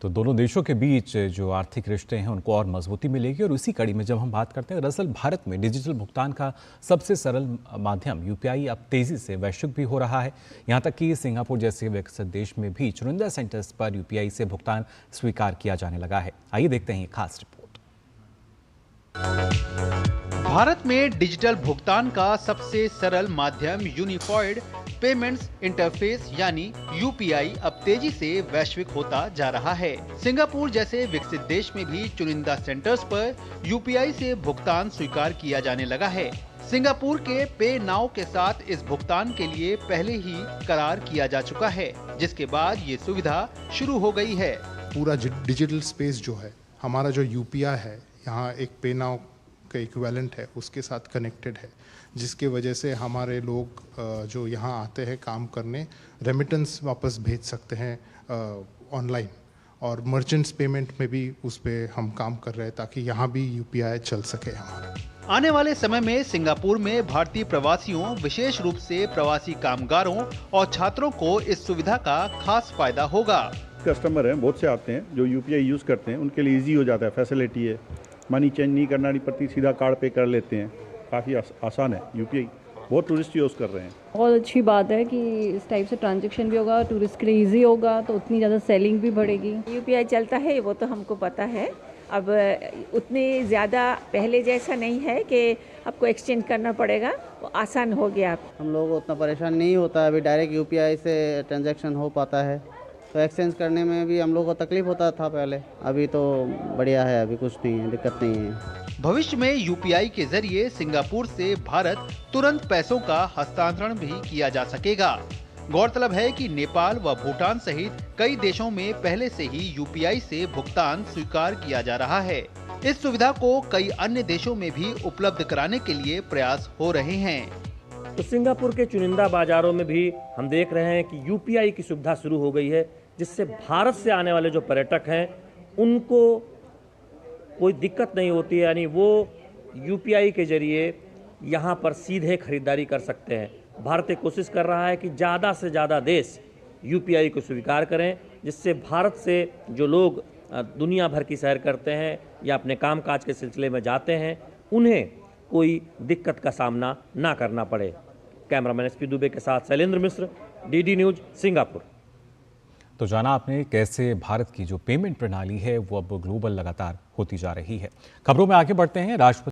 तो दोनों देशों के बीच जो आर्थिक रिश्ते हैं उनको और मजबूती मिलेगी। और उसी कड़ी में जब हम बात करते हैं, दरअसल भारत में डिजिटल भुगतान का सबसे सरल माध्यम यूपीआई अब तेजी से वैश्विक भी हो रहा है। यहाँ तक कि सिंगापुर जैसे विकसित देश में भी चुनिंदा सेंटर्स पर यूपीआई से भुगतान स्वीकार किया जाने लगा है। आइए देखते हैं ये खास रिपोर्ट। भारत में डिजिटल भुगतान का सबसे सरल माध्यम यूनिफाइड पेमेंट्स इंटरफेस यानी यूपीआई अब तेजी से वैश्विक होता जा रहा है। सिंगापुर जैसे विकसित देश में भी चुनिंदा सेंटर्स पर यूपीआई से भुगतान स्वीकार किया जाने लगा है। सिंगापुर के पे नाउ के साथ इस भुगतान के लिए पहले ही करार किया जा चुका है, जिसके बाद ये सुविधा शुरू हो गई है। पूरा डिजिटल स्पेस जो है, हमारा जो यूपीआई है, यहाँ एक पे नाउ का इक्विवेलेंट है, उसके साथ कनेक्टेड है, जिसके वजह से हमारे लोग जो यहाँ आते हैं काम करने, रेमिटेंस वापस भेज सकते हैं ऑनलाइन, और मर्चेंट्स पेमेंट में भी उस पर हम काम कर रहे हैं ताकि यहाँ भी यूपीआई चल सके हमारा। आने वाले समय में सिंगापुर में भारतीय प्रवासियों, विशेष रूप से प्रवासी कामगारों और छात्रों को इस सुविधा का खास फायदा होगा। कस्टमर हैं, बहुत से आते हैं जो यूपीआई यूज़ करते हैं, उनके लिए इजी हो जाता है, फैसिलिटी है, मनी चेंज नहीं करना नहीं पड़ती, सीधा कार्ड पे कर लेते हैं, काफ़ी आसान है यूपीआई। बहुत टूरिस्ट यूज़ कर रहे हैं। बहुत अच्छी बात है कि इस टाइप से ट्रांजैक्शन भी होगा, टूरिस्ट के लिए ईजी होगा, तो उतनी ज़्यादा सेलिंग भी बढ़ेगी। यूपीआई चलता है वो तो हमको पता है, अब उतने ज़्यादा पहले जैसा नहीं है कि आपको एक्सचेंज करना पड़ेगा, वो आसान हो गया। हम लोग उतना परेशान नहीं होता है, अभी डायरेक्ट यूपीआई से ट्रांजैक्शन हो पाता है, तो एक्सचेंज करने में भी हम लोग को तकलीफ होता था पहले, अभी तो बढ़िया है, अभी कुछ नहीं है, दिक्कत नहीं है। भविष्य में यूपीआई के जरिए सिंगापुर से भारत तुरंत पैसों का हस्तांतरण भी किया जा सकेगा। गौरतलब है कि नेपाल व भूटान सहित कई देशों में पहले से ही यूपीआई से भुगतान स्वीकार किया जा रहा है। इस सुविधा को कई अन्य देशों में भी उपलब्ध कराने के लिए प्रयास हो रहे हैं। तो सिंगापुर के चुनिंदा बाजारों में भी हम देख रहे हैं कि यूपीआई की सुविधा शुरू हो गई है, जिससे भारत से आने वाले जो पर्यटक हैं उनको कोई दिक्कत नहीं होती है, यानी वो यूपीआई के जरिए यहाँ पर सीधे खरीदारी कर सकते हैं। भारत कोशिश कर रहा है कि ज़्यादा से ज़्यादा देश यूपीआई को स्वीकार करें, जिससे भारत से जो लोग दुनिया भर की सैर करते हैं या अपने कामकाज के सिलसिले में जाते हैं, उन्हें कोई दिक्कत का सामना ना करना पड़े। कैमरामैन एसपी दुबे के साथ शैलेंद्र मिश्र, डीडी न्यूज़, सिंगापुर। तो जाना आपने कैसे भारत की जो पेमेंट प्रणाली है वो अब ग्लोबल लगातार होती जा रही है। खबरों में आगे बढ़ते हैं। राष्ट्रपति